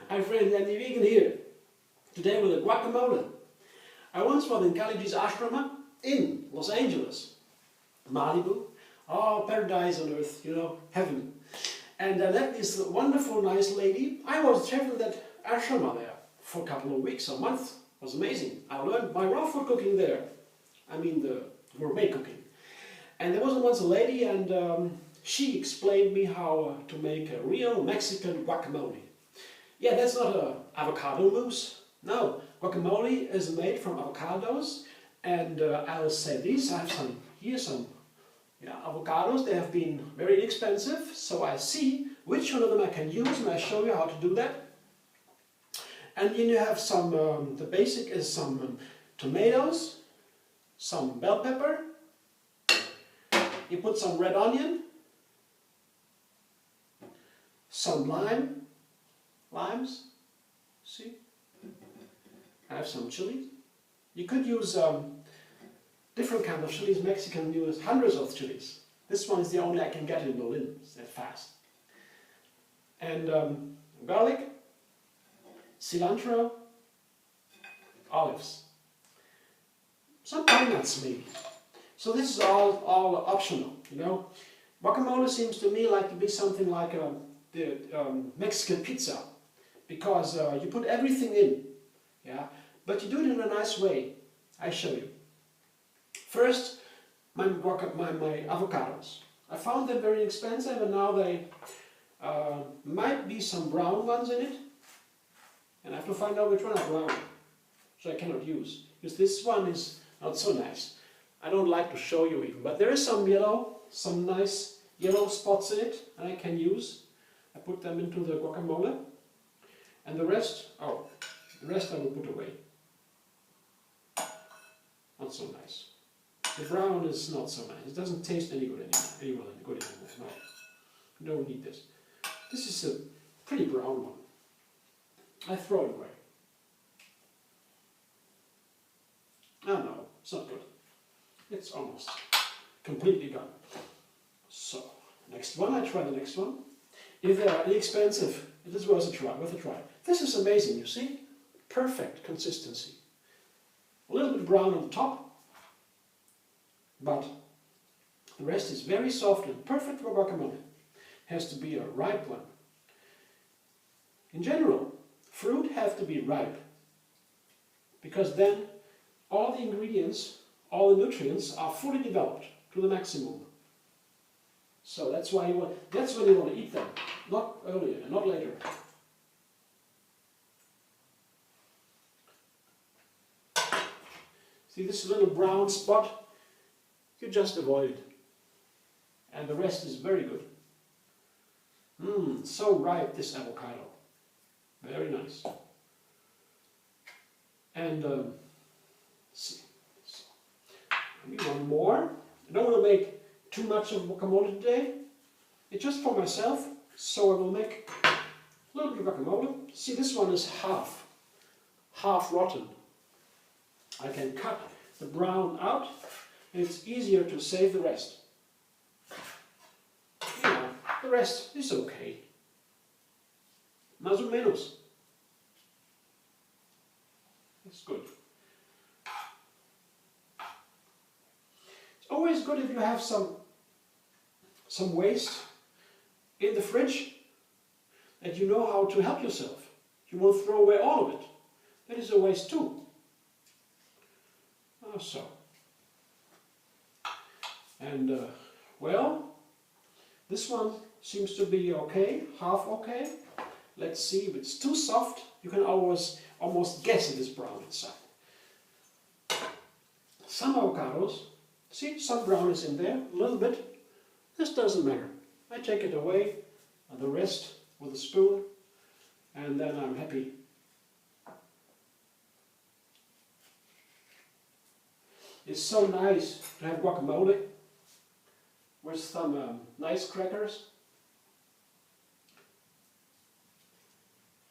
Hi friends, I'm the vegan here. Today with a guacamole. I once was in Kaliji's ashrama in Los Angeles, Malibu. Oh, paradise on earth, you know, heaven. And I met this wonderful, nice lady. I was traveling that ashrama there for a couple of weeks or months. It was amazing. I learned my raw food cooking there. I mean the gourmet cooking. And there was once a lady and she explained me how to make a real Mexican guacamole. Yeah, that's not a avocado mousse. No, guacamole is made from avocados, and I'll say this. I have some avocados. They have been very inexpensive, so I see which one of them I can use, and I show you how to do that. And then you have some. The basic is some tomatoes, some bell pepper. You put some red onion, some limes, see? I have some chilies. You could use different kind of chilies. Mexican use hundreds of chilies. This one is the only I can get in Berlin. It's that fast. And garlic, cilantro, olives, some pine nuts maybe. So this is all optional, you know. Guacamole seems to me like to be something like the Mexican pizza, because you put everything in, yeah, but you do it in a nice way. I show you. First, my avocados. I found them very expensive, and now they might be some brown ones in it, and I have to find out which one are brown, so I cannot use, because this one is not so nice. I don't like to show you even, but there is some yellow, some nice yellow spots in it, and I can use. I put them into the guacamole, and the rest I will put away. Not so nice. The brown is not so nice. It doesn't taste any good anymore. No, you don't need this. This is a pretty brown one. I throw it away. Oh no, it's not good. It's almost completely gone. So, next one, I try the next one. If they are inexpensive, it is worth a try. This is amazing, you see? Perfect consistency. A little bit brown on the top, but the rest is very soft and perfect for guacamole. Has to be a ripe one. In general, fruit have to be ripe, because then all the ingredients, all the nutrients are fully developed to the maximum. So that's when you want to eat them, not earlier, not later. See this little brown spot? You just avoid it. And the rest is very good. So ripe, this avocado. Very nice. And see. Maybe one more. I don't want to make too much of guacamole today. It's just for myself, so I will make a little bit of guacamole. See, this one is half rotten. I can cut the brown out, and it's easier to save the rest. You know, the rest is okay. Más o menos. It's good. It's always good if you have some waste in the fridge, that you know how to help yourself. You won't throw away all of it. That is a waste too. So. And well, this one seems to be okay, half okay. Let's see if it's too soft. You can almost guess it is brown inside. Some avocados, see, some brown is in there, a little bit. This doesn't matter. I take it away, and the rest with a spoon, and then I'm happy. It's so nice to have guacamole with some nice crackers.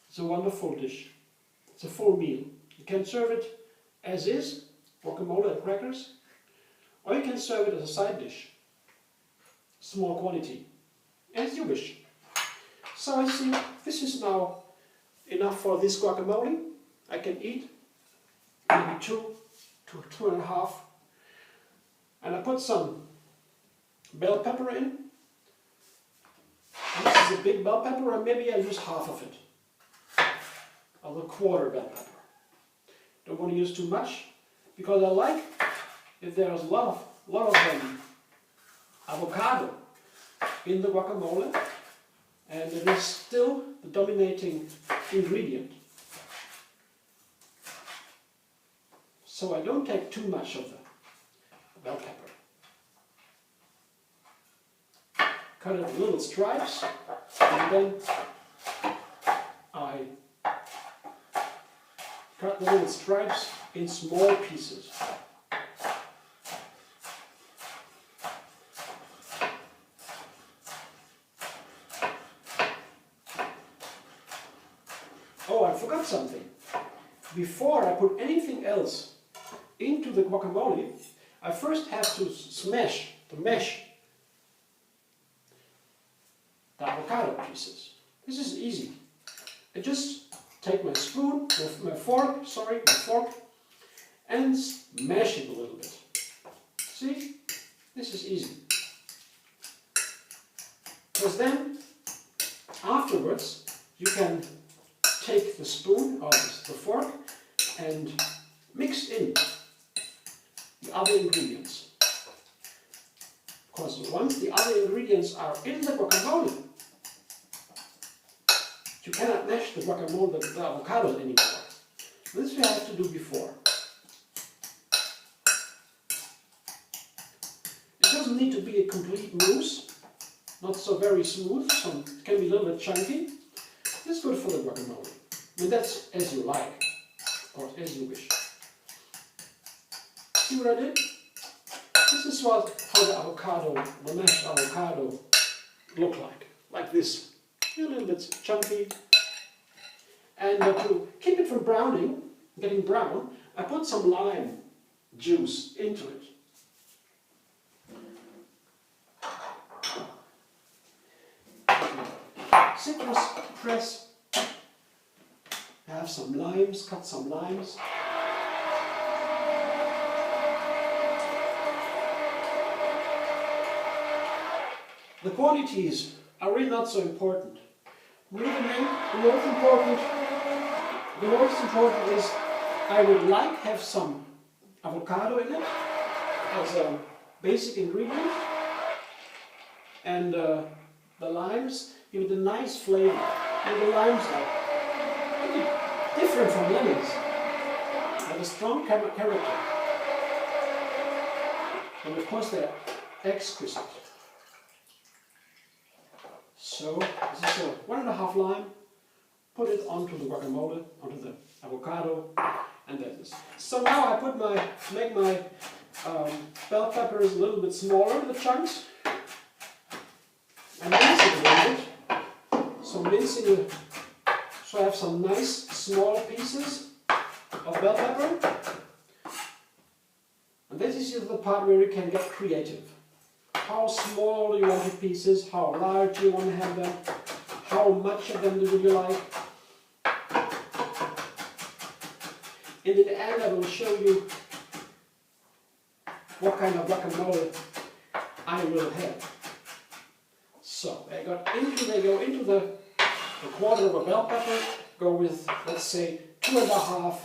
It's a wonderful dish. It's a full meal. You can serve it as is, guacamole and crackers, or you can serve it as a side dish. Small quantity, as you wish. So I see this is now enough for this guacamole. I can eat maybe 2 to 2.5. And I put some bell pepper in. This is a big bell pepper, and maybe I use half of it. Or a quarter bell pepper. Don't want to use too much, because I like if there's a lot of avocado in the guacamole, and it is still the dominating ingredient. So I don't take too much of the bell pepper. Cut it in little stripes, and then I cut the little stripes in small pieces. Oh, I forgot something. Before I put anything else into the guacamole, I first have to mesh the avocado pieces. This is easy. I just take my spoon, my fork, and mash it a little bit. See? This is easy. Because then, afterwards, you can take the spoon or the fork and mix in the other ingredients. Because once the other ingredients are in the guacamole, you cannot mash the guacamole, the avocado anymore. This you have to do before. It doesn't need to be a complete mousse, not so very smooth, so it can be a little bit chunky. It's good for the guacamole. And that's as you like, of course, as you wish. See what I did? This is how the avocado, the mashed avocado, look like this. A little bit chunky. And to keep it from getting brown, I put some lime juice into it. Citrus press. I have some limes, cut some limes. The quantities are really not so important. The most important is I would like have some avocado in it as a basic ingredient, and the limes give it a nice flavor. And the limes are really different from lemons. They have a strong character, and of course they're exquisite. So this is a 1.5 lime. Put it onto the guacamole, onto the avocado, and that is. So now I make my bell peppers a little bit smaller, the chunks, and mince it a little bit. So mincing it, so I have some nice small pieces of bell pepper. And this is the part where you can get creative. How small you want the pieces, how large you want to have them, how much of them do you like. In the end I will show you what kind of guacamole I will have. So they go into the quarter of a bell pepper, go with, let's say, 2.5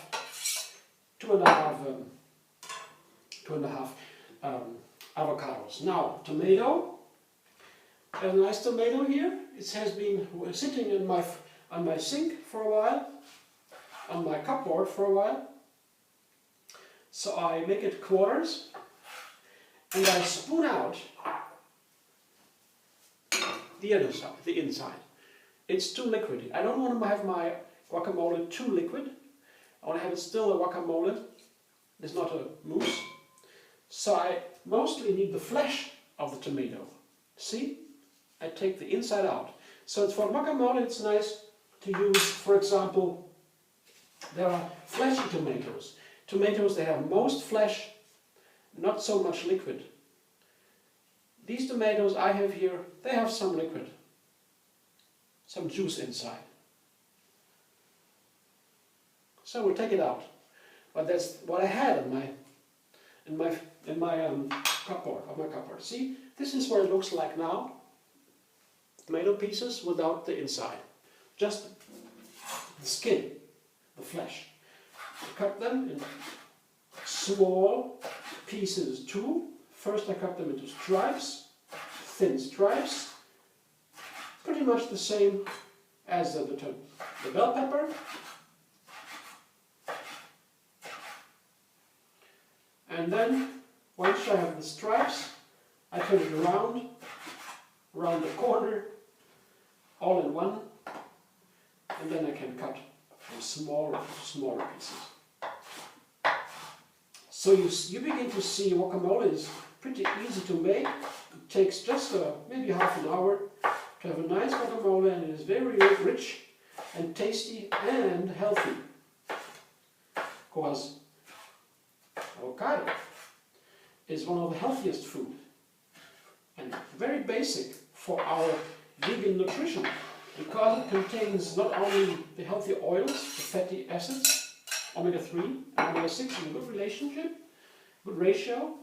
avocados. Now, tomato. I have a nice tomato here. It has been sitting in on my sink for a while, on my cupboard for a while. So I make it quarters, and I spoon out the inside. It's too liquidy. I don't want to have my guacamole too liquid. I want to have it still a guacamole. It's not a mousse. So I mostly need the flesh of the tomato. See? I take the inside out. So it's for guacamole, it's nice to use, for example, there are fleshy tomatoes. Tomatoes, they have most flesh, not so much liquid. These tomatoes I have here, they have some liquid. some juice inside. So we'll take it out. But that's what I had in my cupboard, on my cupboard. See, this is what it looks like now. Tomato pieces without the inside. Just the skin, the flesh. I cut them in small pieces too. First I cut them into stripes, thin stripes. Pretty much the same as the bell pepper. And then, once I have the stripes, I turn it around the corner, all in one, and then I can cut from smaller pieces. So you begin to see guacamole is pretty easy to make. It takes just maybe half an hour to have a nice guacamole, and it is very rich and tasty and healthy. Because avocado is one of the healthiest food and very basic for our vegan nutrition, because it contains not only the healthy oils, the fatty acids, omega-3 and omega-6 in a good relationship, good ratio.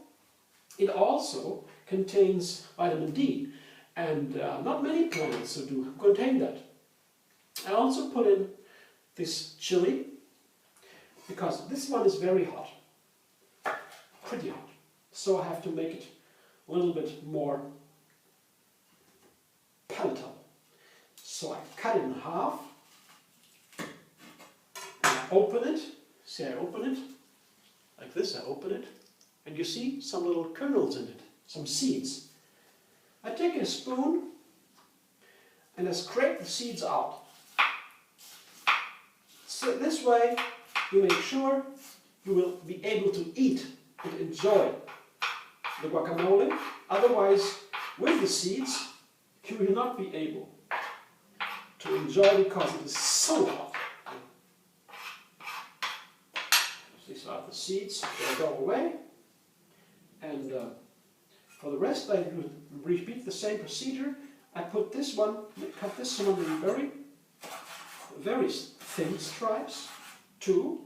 It also contains vitamin D, and not many plants do contain that. I also put in this chili, because this one is very hot. Pretty hot. So I have to make it a little bit more palatable. So I cut it in half, and I open it. See, I open it like this. I open it, and you see some little kernels in it, some seeds. I take a spoon and I scrape the seeds out. So this way you make sure you will be able to eat and enjoy the guacamole. Otherwise, with the seeds, you will not be able to enjoy, because it is so hot. These are the seeds, they go away. And for the rest, I repeat the same procedure. I put this one, cut this one in very thin stripes, too.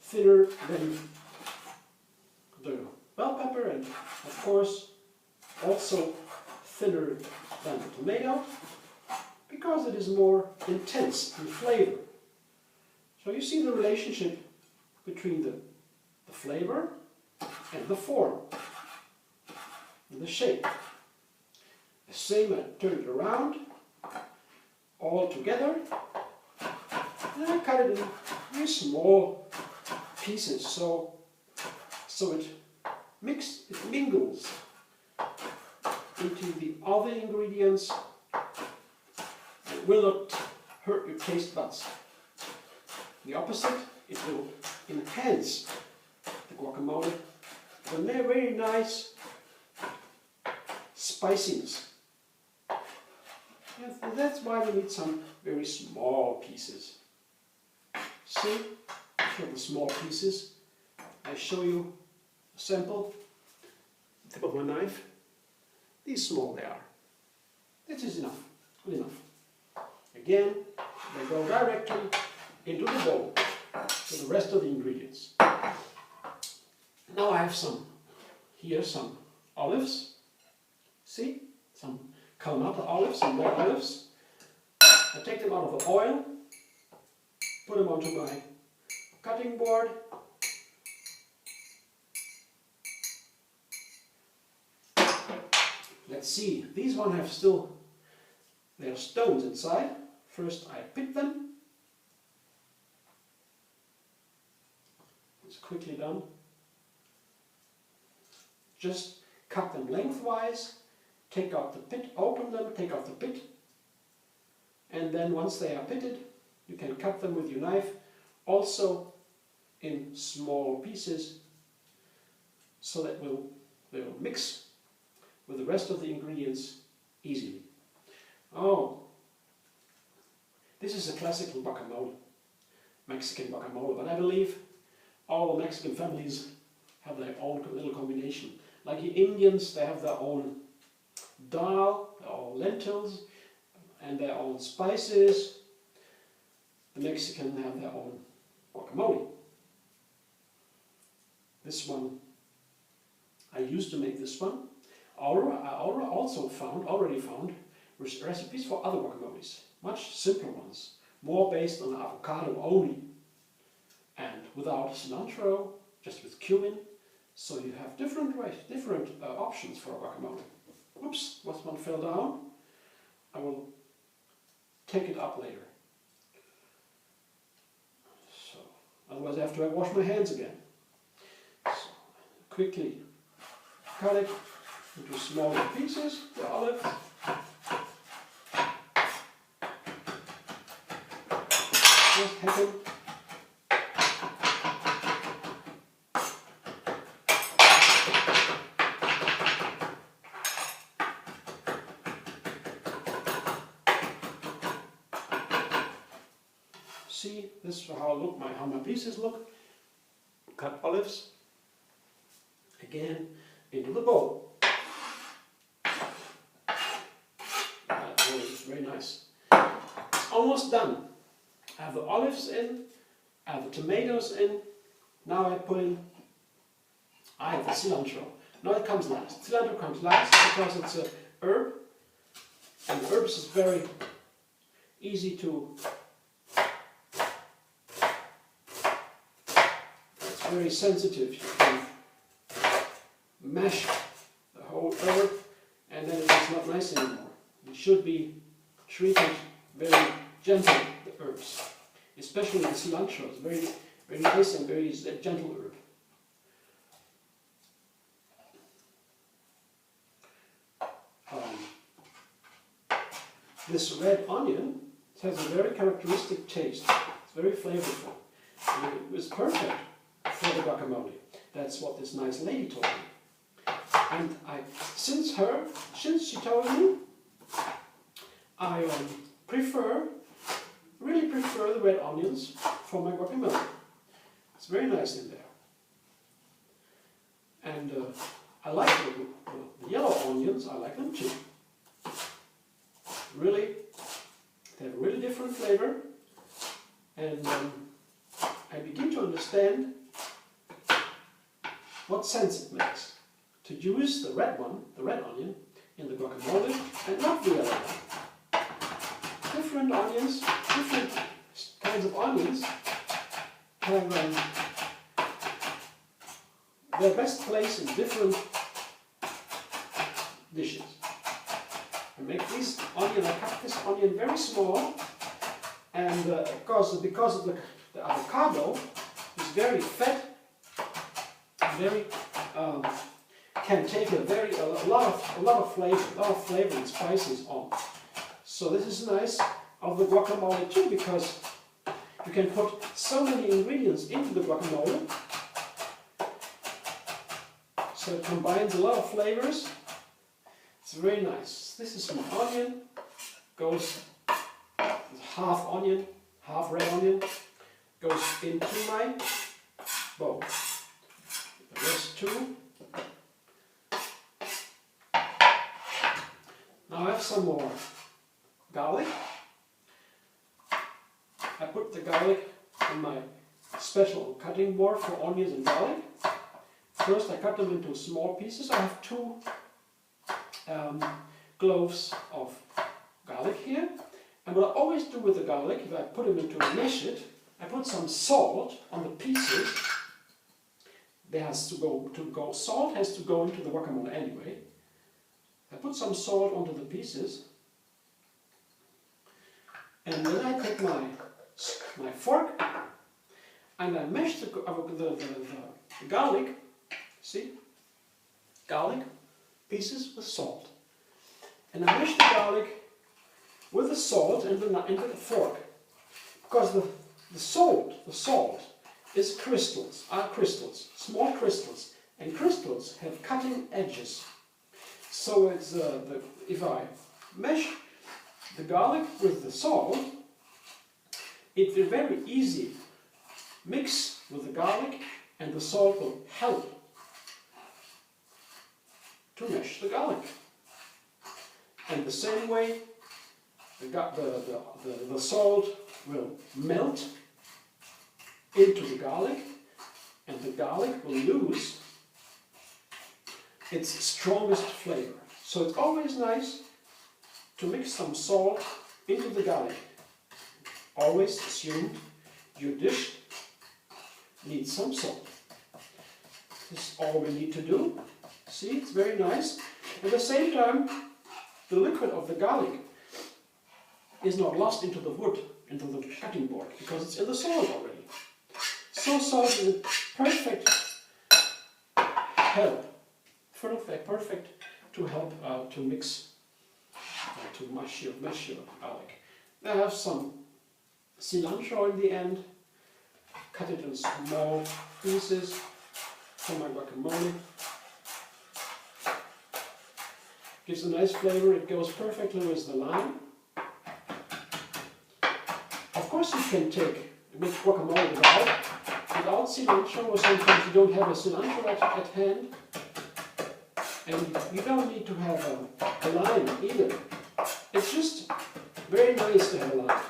Thinner than the bell pepper, and of course also thinner than the tomato, because it is more intense in flavor. So you see the relationship between the flavor and the form and the shape. The same, I turn it around all together, and I cut it in very small pieces, so it mingles into the other ingredients and will not hurt your taste buds. The opposite, it will enhance the guacamole with a very nice spiciness. And that's why we need some very small pieces. See? For the small pieces, I show you a sample, tip of my knife. These small they are. This is enough, good enough. Again, they go directly into the bowl with the rest of the ingredients. Now I have some olives. See? Some Kalamata olives, some more olives. I take them out of the oil, put them onto my cutting board. Let's see, these one have still their stones inside. First I pick them. It's quickly done. Just cut them lengthwise, take out the pit, open them, take out the pit, and then once they are pitted, you can cut them with your knife, also in small pieces, so that they will mix with the rest of the ingredients easily. Oh, this is a classical guacamole, Mexican guacamole, but I believe all the Mexican families have their own little combination. Like the Indians, they have their own dal, their own lentils, and their own spices. The Mexican have their own guacamole. This one, I used to make this one. I already found recipes for other guacamoles, much simpler ones, more based on avocado only, and without cilantro, just with cumin. So you have different options for a guacamole. Oops, this one fell down. I will take it up later. So, otherwise I have to wash my hands again. So, quickly cut it into smaller pieces, the olive. Just hack it. See, this is how my pieces look. Cut olives again into the bowl. It's very nice. It's almost done. I have the olives in, I have the tomatoes in. Now I have the cilantro. Now it comes last. Cilantro comes last because it's a herb, and herbs is very easy to. Very sensitive. You can mash the whole herb and then it's not nice anymore. It should be treated very gently, the herbs. Especially the cilantro. It's very, very nice and very gentle herb. This red onion has a very characteristic taste. It's very flavorful. And it was perfect for the guacamole. That's what this nice lady told me. And since she told me, I really prefer the red onions for my guacamole. It's very nice in there. And I like the yellow onions, I like them too. Really, they have a really different flavor. And I begin to understand what sense it makes to use the red onion, in the guacamole and not the yellow one. Different onions, different kinds of onions have their best place in different dishes. I make this onion, I cut this onion very small, and because of the avocado is very fat, very can take a lot of flavor and spices on. So this is nice of the guacamole too, because you can put so many ingredients into the guacamole. So it combines a lot of flavors. It's very nice. This is my onion. Goes half onion, half red onion. Goes into my bowl. The rest too. Now I have some more garlic. I put the garlic on my special cutting board for onions and garlic. First I cut them into small pieces. I have 2 cloves of garlic here. And what I always do with the garlic, if I put them into a mash it, I put some salt on the pieces. Salt has to go into the guacamole anyway. I put some salt onto the pieces, and then I take my fork and I mash the garlic. See, garlic pieces with salt, and I mash the garlic with the salt into the fork, because the salt is crystals, small crystals, and crystals have cutting edges. So it's if I mash the garlic with the salt, it will very easy mix with the garlic, and the salt will help to mash the garlic. And the same way, the salt will melt into the garlic, and the garlic will lose its strongest flavor. So it's always nice to mix some salt into the garlic. Always assume your dish needs some salt. This is all we need to do. See, it's very nice. At the same time, the liquid of the garlic is not lost into the wood, into the cutting board, because it's in the salt already. So salt is a perfect help, perfect to help to mix, to mash your garlic. I have some cilantro in the end. Cut it in small pieces for my guacamole. Gives a nice flavor. It goes perfectly with the lime. Of course, you can make guacamole without cilantro, or sometimes you don't have a cilantro at hand, and you don't need to have a lime either. It's just very nice to have a lime.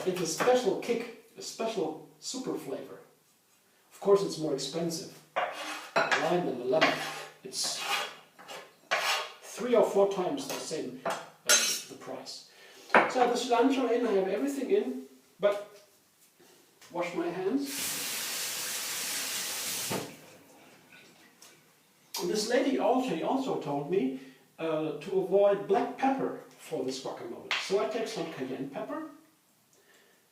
It's a special kick, a special super flavor. Of course, it's more expensive, the lime than the lemon. It's 3 or 4 times the same the price. So I have the cilantro in, I have everything in, but wash my hands. And this lady also told me to avoid black pepper for this guacamole. So I take some cayenne pepper.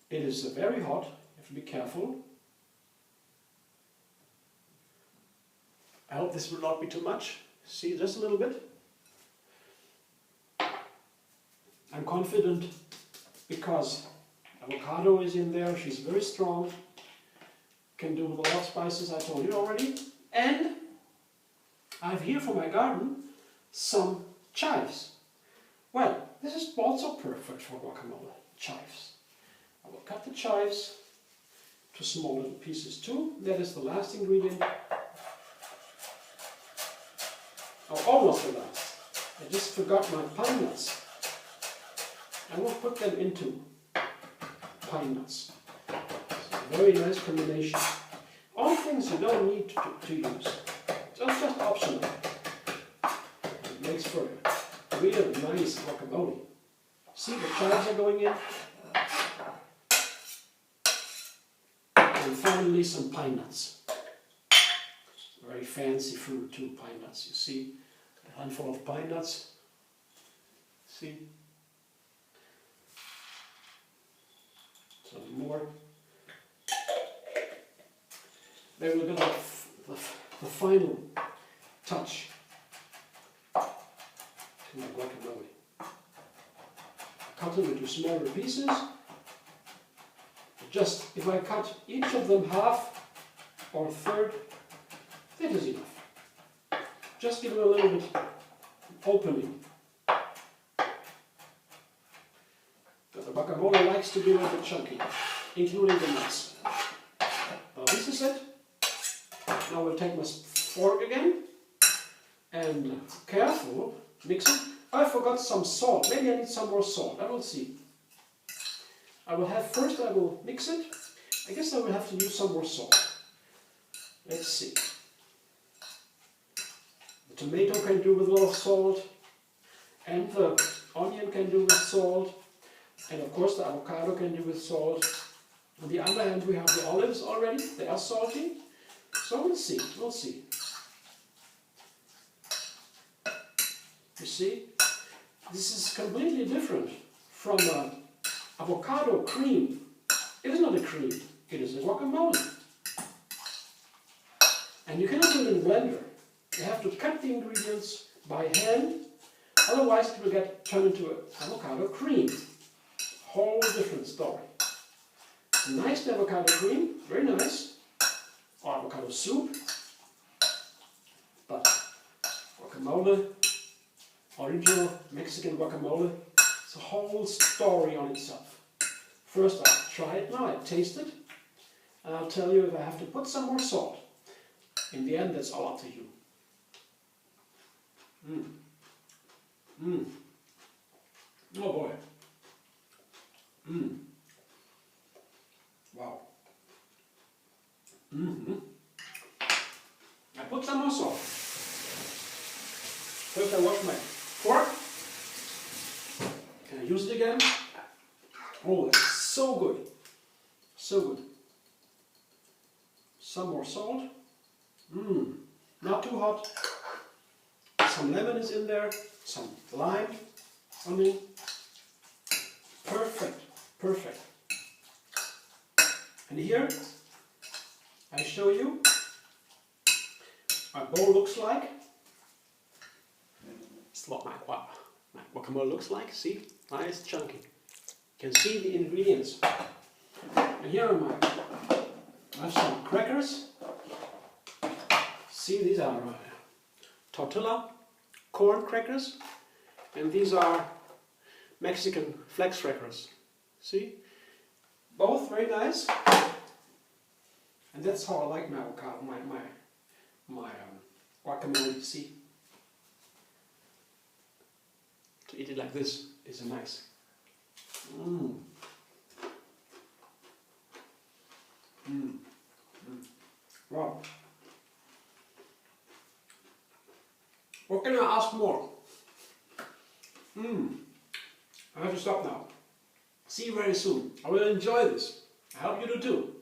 It is very hot, you have to be careful. I hope this will not be too much. See, just a little bit. I'm confident because avocado is in there, she's very strong, can do with a lot of spices, I told you already. And I have here for my garden some chives. Well, this is also perfect for guacamole, chives. I will cut the chives to small little pieces too. That is the last ingredient. Oh, almost the last. I just forgot my pine nuts. I will put them into pine nuts. It's a very nice combination. All things you don't need to use. It's just optional. It makes for a real nice guacamole. See, the chives are going in. And finally some pine nuts. Very fancy fruit too, pine nuts. You see, a handful of pine nuts. See? Some more. They will give the final touch to my guacamole. Cut them into smaller pieces. Just, if I cut each of them half or a third, that is enough. Just give it a little bit opening. But the guacamole likes to be a little bit chunky, including the nuts. Now this is it. Now we'll take my fork again and careful mix it. I forgot some salt. Maybe I need some more salt. I will see. I will mix it. I guess I will have to use some more salt. Let's see. The tomato can do with a lot of salt, and the onion can do with salt, and of course the avocado can do with salt. On the other hand, we have the olives already. They are salty. So we'll see. We'll see. You see, this is completely different from avocado cream. It is not a cream, it is a guacamole. And you cannot do it in a blender. You have to cut the ingredients by hand, otherwise it will turn into an avocado cream. Whole different story. Nice avocado cream, very nice. Or avocado soup. But guacamole, original Mexican guacamole, it's a whole story on itself. First I'll try it now, I taste it, and I'll tell you if I have to put some more salt. In the end, that's all up to you. Oh boy. Mm. Wow. Mm-hmm. I put some more salt. First I wash my fork. Can I use it again? Oh, that's so good. So good. Some more salt. Mmm. Not too hot. Some lemon is in there. Some lime. Onion. Perfect. Perfect. And here I show you my bowl looks like. It's what my guacamole looks like. See? Nice chunky. You can see the ingredients. And here are my, I have some crackers. See, these are tortilla corn crackers. And these are Mexican flex crackers. See? Both very nice. And that's how I like my avocado, my guacamole. See? To eat it like this is nice. Mm. Mm. Mm. Wow. What can I ask more? I have to stop now. See you very soon. I will enjoy this. I hope you do too.